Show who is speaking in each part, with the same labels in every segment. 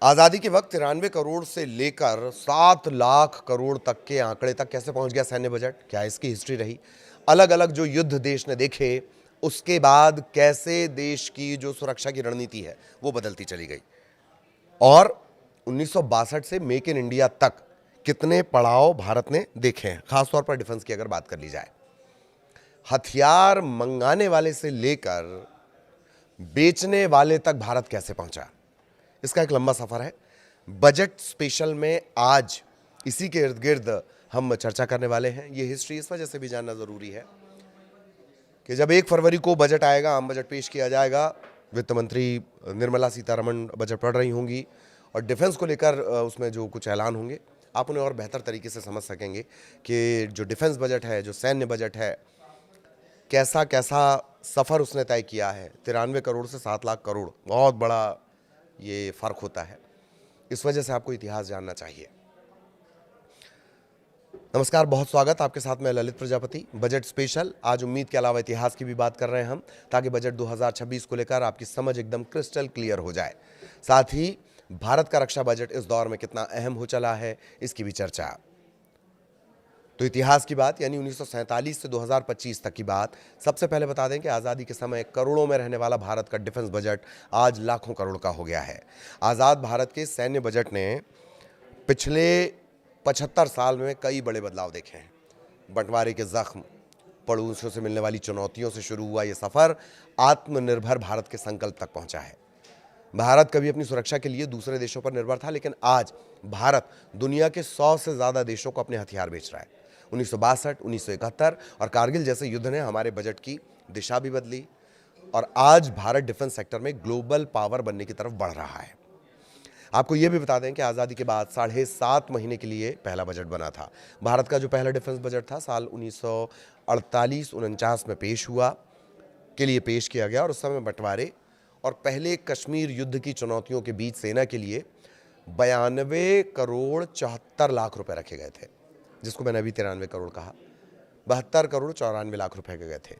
Speaker 1: आज़ादी के वक्त 93 करोड़ से लेकर 7 लाख करोड़ तक के आंकड़े तक कैसे पहुंच गया सैन्य बजट? क्या इसकी हिस्ट्री रही? अलग अलग जो युद्ध देश ने देखे, उसके बाद कैसे देश की जो सुरक्षा की रणनीति है वो बदलती चली गई, और 1962 से मेक इन इंडिया तक कितने पड़ाव भारत ने देखे हैं, खासतौर पर डिफेंस की अगर बात कर ली जाए। हथियार मंगाने वाले से लेकर बेचने वाले तक भारत कैसे पहुंचा, इसका एक लंबा सफर है। बजट स्पेशल में आज इसी के इर्द गिर्द हम चर्चा करने वाले हैं। ये हिस्ट्री इस वजह से भी जानना जरूरी है कि जब 1 फरवरी को बजट आएगा, आम बजट पेश किया जाएगा, वित्त मंत्री निर्मला सीतारमण बजट पढ़ रही होंगी और डिफेंस को लेकर उसमें जो कुछ ऐलान होंगे आप उन्हें और बेहतर तरीके से समझ सकेंगे कि जो डिफेंस बजट है, जो सैन्य बजट है, कैसा कैसा सफ़र उसने तय किया है। 93 करोड़ से 7 लाख करोड़, बहुत बड़ा ये फ़र्क होता है। इस वजह से आपको इतिहास जानना चाहिए। नमस्कार, बहुत स्वागत, आपके साथ मैं ललित प्रजापति। बजट स्पेशल आज उम्मीद के अलावा इतिहास की भी बात कर रहे हैं हम, ताकि बजट 2026 को लेकर आपकी समझ एकदम क्रिस्टल क्लियर हो जाए। साथ ही भारत का रक्षा बजट इस दौर में कितना अहम हो चला है, इसकी भी चर्चा। तो इतिहास की बात यानी 1947 से 2025 तक की बात। सबसे पहले बता दें कि आज़ादी के समय करोड़ों में रहने वाला भारत का डिफेंस बजट आज लाखों करोड़ का हो गया है। आज़ाद भारत के सैन्य बजट ने पिछले 75 साल में कई बड़े बदलाव देखे हैं। बंटवारे के जख्म, पड़ोसियों से मिलने वाली चुनौतियों से शुरू हुआ ये सफ़र आत्मनिर्भर भारत के संकल्प तक पहुंचा है। भारत कभी अपनी सुरक्षा के लिए दूसरे देशों पर निर्भर था, लेकिन आज भारत दुनिया के 100 से ज़्यादा देशों को अपने हथियार बेच रहा है। 1962, 1971 और कारगिल जैसे युद्ध ने हमारे बजट की दिशा भी बदली, और आज भारत डिफेंस सेक्टर में ग्लोबल पावर बनने की तरफ बढ़ रहा है। आपको यह भी बता दें कि आज़ादी के बाद 7.5 महीने के लिए पहला बजट बना था। भारत का जो पहला डिफेंस बजट था साल 1948-49 में पेश किया गया, और उस समय बंटवारे और पहले कश्मीर युद्ध की चुनौतियों के बीच सेना के लिए 92 करोड़ 74 लाख रुपए रखे गए थे, जिसको मैंने अभी 93 करोड़ कहा। 72 करोड़ 94 लाख रुपए गए थे।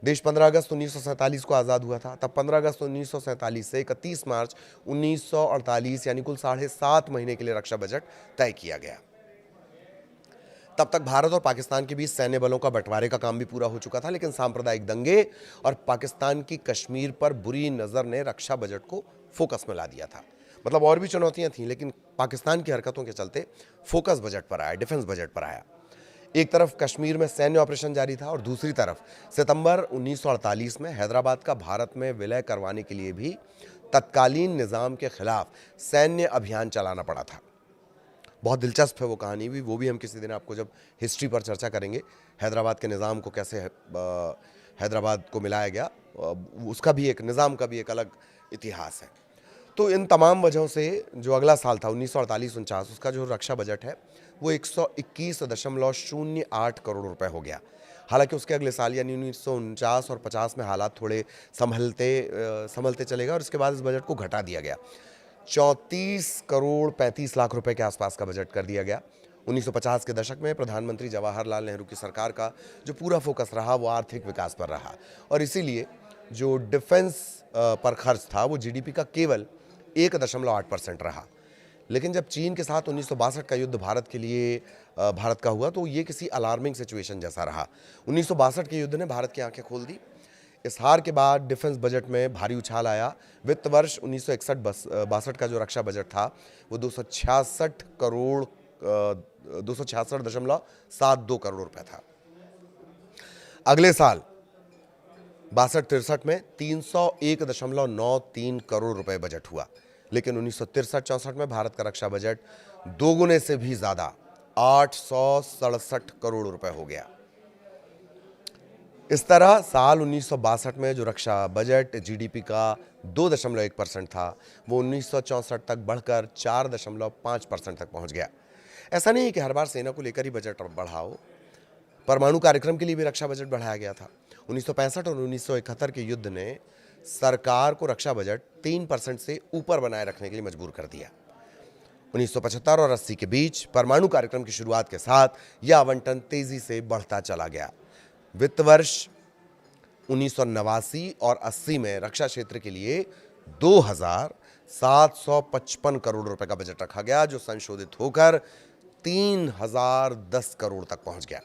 Speaker 1: देश 15 अगस्त 1947 को आज़ाद हुआ था। तब 15 अगस्त 1947 से 31 मार्च 1948 यानी कुल 7.5 महीने के लिए रक्षा बजट तय किया गया। तब तक भारत और पाकिस्तान के बीच सैन्य बलों का बंटवारे का काम भी पूरा हो चुका था, लेकिन सांप्रदायिक दंगे और पाकिस्तान की कश्मीर पर बुरी नज़र ने रक्षा बजट को फोकस में ला दिया था। मतलब और भी चुनौतियां थीं, लेकिन पाकिस्तान की हरकतों के चलते फोकस बजट पर आया, डिफेंस बजट पर आया। एक तरफ कश्मीर में सैन्य ऑपरेशन जारी था और दूसरी तरफ सितंबर 1948 में हैदराबाद का भारत में विलय करवाने के लिए भी तत्कालीन निज़ाम के खिलाफ सैन्य अभियान चलाना पड़ा था। बहुत दिलचस्प है वो कहानी भी, वो भी हम किसी दिन आपको जब हिस्ट्री पर चर्चा करेंगे, हैदराबाद के निज़ाम को कैसे हैदराबाद को मिलाया गया, उसका भी एक निज़ाम का भी एक अलग इतिहास है। तो इन तमाम वजहों से जो अगला साल था 1948-49, उसका जो रक्षा बजट है वो 121.08 करोड़ रुपए हो गया। हालांकि उसके अगले साल यानी 1949 और 50 में हालात थोड़े संभलते चले गए, और इसके बाद इस बजट को घटा दिया गया। 34 करोड़ 35 लाख रुपए के आसपास का बजट कर दिया गया। 1950 के दशक में प्रधानमंत्री जवाहरलाल नेहरू की सरकार का जो पूरा फोकस रहा वो आर्थिक विकास पर रहा, और इसीलिए जो डिफेंस पर खर्च था वो जीडीपी का केवल 1.8% रहा। लेकिन जब चीन के साथ 1962 का युद्ध भारत का हुआ, तो ये किसी अलार्मिंग सिचुएशन जैसा रहा। 1962 के युद्ध ने भारत की आंखें खोल दी। इस हार के बाद डिफेंस बजट में भारी उछाल आया। वित्त वर्ष 1961-62 का जो रक्षा बजट था वो 266.72 करोड़ रुपए था। अगले साल 62-63 में 301.93 करोड़ रुपए बजट हुआ, लेकिन 1963-64 में भारत का रक्षा बजट दोगुने से भी ज्यादा 867 करोड़ रुपए हो गया। इस तरह साल 1962 में जो रक्षा बजट जीडीपी का 2.1% था, वो 1964 तक बढ़कर 4.5% तक पहुंच गया। ऐसा नहीं है कि हर बार सेना को लेकर ही बजट बढ़ाओ, परमाणु कार्यक्रम के लिए भी रक्षा बजट बढ़ाया गया था। 1965 और 1971 के युद्ध ने सरकार को रक्षा बजट 3% से ऊपर बनाए रखने के लिए मजबूर कर दिया। 1975 और 80 के बीच परमाणु कार्यक्रम की शुरुआत के साथ यह आवंटन तेजी से बढ़ता चला गया। वित्त वर्ष 1989 और 80 में रक्षा क्षेत्र के लिए 2000 755 करोड़ रुपए का बजट रखा गया, जो संशोधित होकर 3010 करोड़ तक पहुंच गया।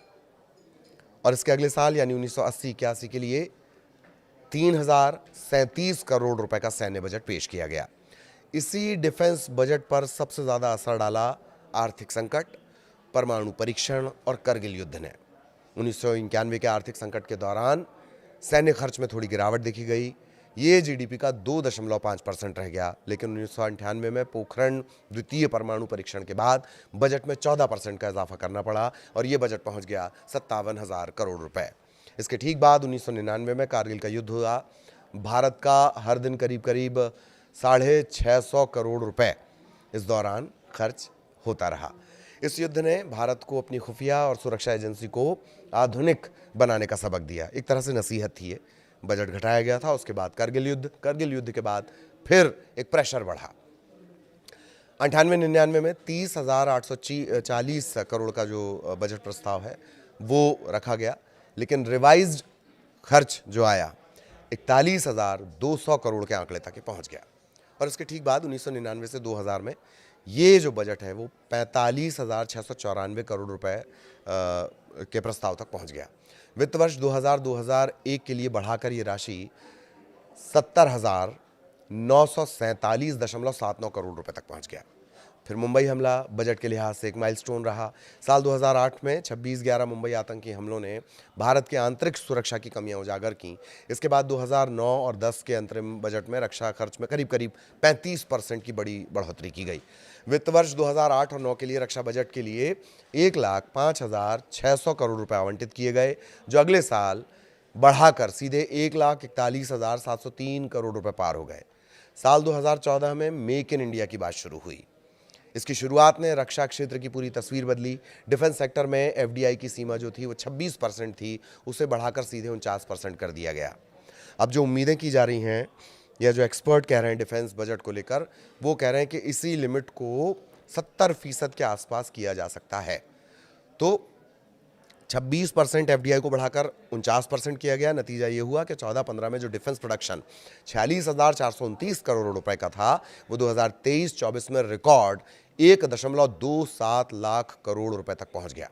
Speaker 1: और इसके अगले साल यानी 1980-81 के लिए 3037 करोड़ रुपए का सैन्य बजट पेश किया गया। इसी डिफेंस बजट पर सबसे ज्यादा असर डाला आर्थिक संकट, परमाणु परीक्षण और करगिल युद्ध ने। 1991 के आर्थिक संकट के दौरान सैन्य खर्च में थोड़ी गिरावट देखी गई। ये जीडीपी का 2.5% रह गया, लेकिन 1998 में पोखरण द्वितीय परमाणु परीक्षण के बाद बजट में 14% का इजाफा करना पड़ा और ये बजट पहुंच गया 57,000 करोड़ रुपए। इसके ठीक बाद 1999 में कारगिल का युद्ध हुआ। भारत का हर दिन करीब करीब 650 करोड़ रुपए इस दौरान खर्च होता रहा। इस युद्ध ने भारत को अपनी खुफिया और सुरक्षा एजेंसी को आधुनिक बनाने का सबक दिया। एक तरह से नसीहत थी ये। बजट घटाया गया था, उसके बाद करगिल युद्ध के बाद फिर एक प्रेशर बढ़ा। 98-99 में 30,840 करोड़ का जो बजट प्रस्ताव है वो रखा गया, लेकिन रिवाइज्ड खर्च जो आया 41,200 करोड़ के आंकड़े तक पहुंच गया। और इसके ठीक बाद 1999 से 2000 में ये जो बजट है वो 45,694 करोड़ रुपए के प्रस्ताव तक पहुंच गया। वित्त वर्ष 2000-2001 के लिए बढ़ाकर ये राशि 70,947.79 करोड़ रुपए तक पहुंच गया। फिर मुंबई हमला बजट के लिहाज से एक माइलस्टोन रहा। साल 2008 में 26/11 मुंबई आतंकी हमलों ने भारत के आंतरिक सुरक्षा की कमियां उजागर की। इसके बाद 2009 और 10 के अंतरिम बजट में रक्षा खर्च में करीब करीब 35% की बड़ी बढ़ोतरी की गई। वित्त वर्ष 2008 और 9 के लिए रक्षा बजट के लिए 1,05,600 करोड़ रुपए आवंटित किए गए, जो अगले साल बढ़ाकर सीधे 1,41,703 करोड़ रुपए पार हो गए। साल 2014 में मेक इन इंडिया की बात शुरू हुई। इसकी शुरुआत ने रक्षा क्षेत्र की पूरी तस्वीर बदली। डिफेंस सेक्टर में एफडीआई की सीमा जो थी वो 26% थी, उसे बढ़ाकर सीधे 49% कर दिया गया। अब जो उम्मीदें की जा रही हैं या जो एक्सपर्ट कह रहे हैं डिफेंस बजट को लेकर, वो कह रहे हैं कि इसी लिमिट को 70% के आसपास किया जा सकता है। तो 26% एफडीआई को बढ़ाकर 49% किया गया। नतीजा ये हुआ कि 14-15 में जो डिफेंस प्रोडक्शन 46,429 करोड़ रुपए का था, वो 2023-24 में रिकॉर्ड 1.27 लाख करोड़ रुपए तक पहुंच गया।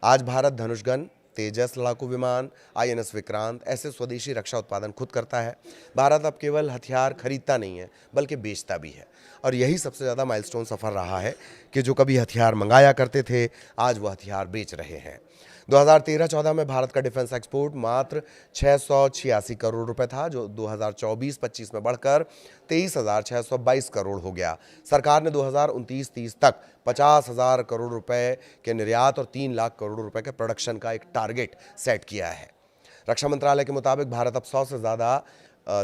Speaker 1: आज भारत धनुषगन, तेजस लड़ाकू विमान, आईएनएस विक्रांत ऐसे स्वदेशी रक्षा उत्पादन खुद करता है। भारत अब केवल हथियार खरीदता नहीं है, बल्कि बेचता भी है। और यही सबसे ज़्यादा माइलस्टोन सफर रहा है कि जो कभी हथियार मंगाया करते थे, आज वो हथियार बेच रहे हैं। 2013-14 में भारत का डिफेंस एक्सपोर्ट मात्र 686 करोड़ रुपए था, जो 2024-25 में बढ़कर 23,622 करोड़ हो गया। सरकार ने 2029-30 तक 50,000 करोड़ रुपए के निर्यात और 3 लाख करोड़ रुपए के प्रोडक्शन का एक टारगेट सेट किया है। रक्षा मंत्रालय के मुताबिक भारत अब 100 से ज़्यादा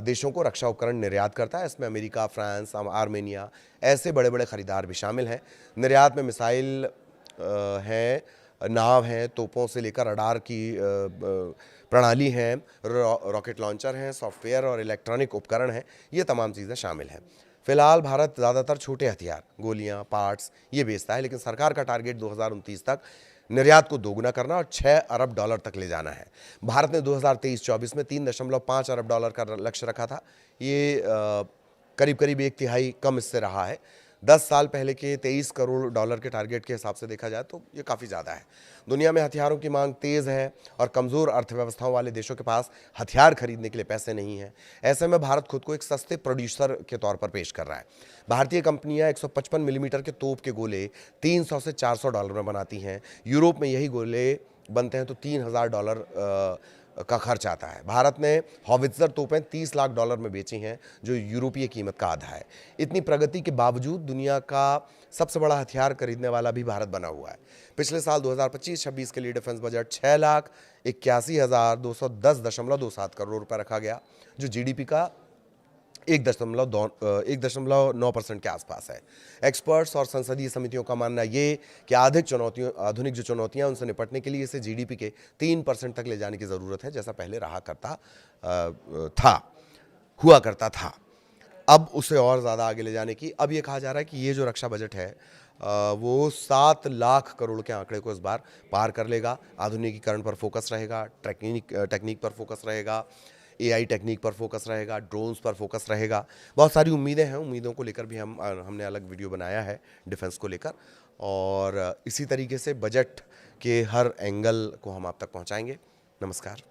Speaker 1: देशों को रक्षा उपकरण निर्यात करता है। इसमें अमेरिका, फ्रांस, आर्मेनिया ऐसे बड़े बड़े खरीदार भी शामिल हैं। निर्यात में मिसाइल हैं, नाव हैं, तोपों से लेकर रडार की प्रणाली हैं, रॉकेट लॉन्चर हैं, सॉफ्टवेयर और इलेक्ट्रॉनिक उपकरण हैं, ये तमाम चीज़ें शामिल हैं। फिलहाल भारत ज़्यादातर छोटे हथियार, गोलियां, पार्ट्स ये बेचता है, लेकिन सरकार का टारगेट 2029 तक निर्यात को दोगुना करना और 6 अरब डॉलर तक ले जाना है। भारत ने 2023-24 में 3.5 अरब डॉलर का लक्ष्य रखा था। ये करीब करीब 1/3 कम इससे रहा है। 10 साल पहले के 23 करोड़ डॉलर के टारगेट के हिसाब से देखा जाए तो ये काफ़ी ज़्यादा है। दुनिया में हथियारों की मांग तेज़ है और कमज़ोर अर्थव्यवस्थाओं वाले देशों के पास हथियार खरीदने के लिए पैसे नहीं हैं। ऐसे में भारत खुद को एक सस्ते प्रोड्यूसर के तौर पर पेश कर रहा है। भारतीय कंपनियां 155 मिलीमीटर के तोप के गोले 300 से 400 डॉलर में बनाती हैं। यूरोप में यही गोले बनते हैं तो 3,000 डॉलर का खर्च आता है। भारत ने हॉवित्ज़र तोपें 30 लाख डॉलर में बेची हैं, जो यूरोपीय कीमत का आधा है। इतनी प्रगति के बावजूद दुनिया का सबसे बड़ा हथियार खरीदने वाला भी भारत बना हुआ है। पिछले साल 2025-26 के लिए डिफेंस बजट 6,81,210.27 करोड़ रुपए रखा गया, जो जीडीपी का 1.9% के आसपास है। एक्सपर्ट्स और संसदीय समितियों का मानना ये कि आधुनिक जो चुनौतियां उनसे निपटने के लिए इसे जीडीपी के 3% तक ले जाने की ज़रूरत है, जैसा पहले हुआ करता था। अब उसे और ज़्यादा आगे ले जाने की, अब ये कहा जा रहा है कि ये जो रक्षा बजट है वो 7 लाख करोड़ के आंकड़े को इस बार पार कर लेगा। आधुनिकीकरण पर फोकस रहेगा, टेक्निक पर फोकस रहेगा, एआई टेक्निक पर फोकस रहेगा, ड्रोन्स पर फोकस रहेगा। बहुत सारी उम्मीदें हैं, उम्मीदों को लेकर भी हमने अलग वीडियो बनाया है डिफेंस को लेकर, और इसी तरीके से बजट के हर एंगल को हम आप तक पहुंचाएंगे। नमस्कार।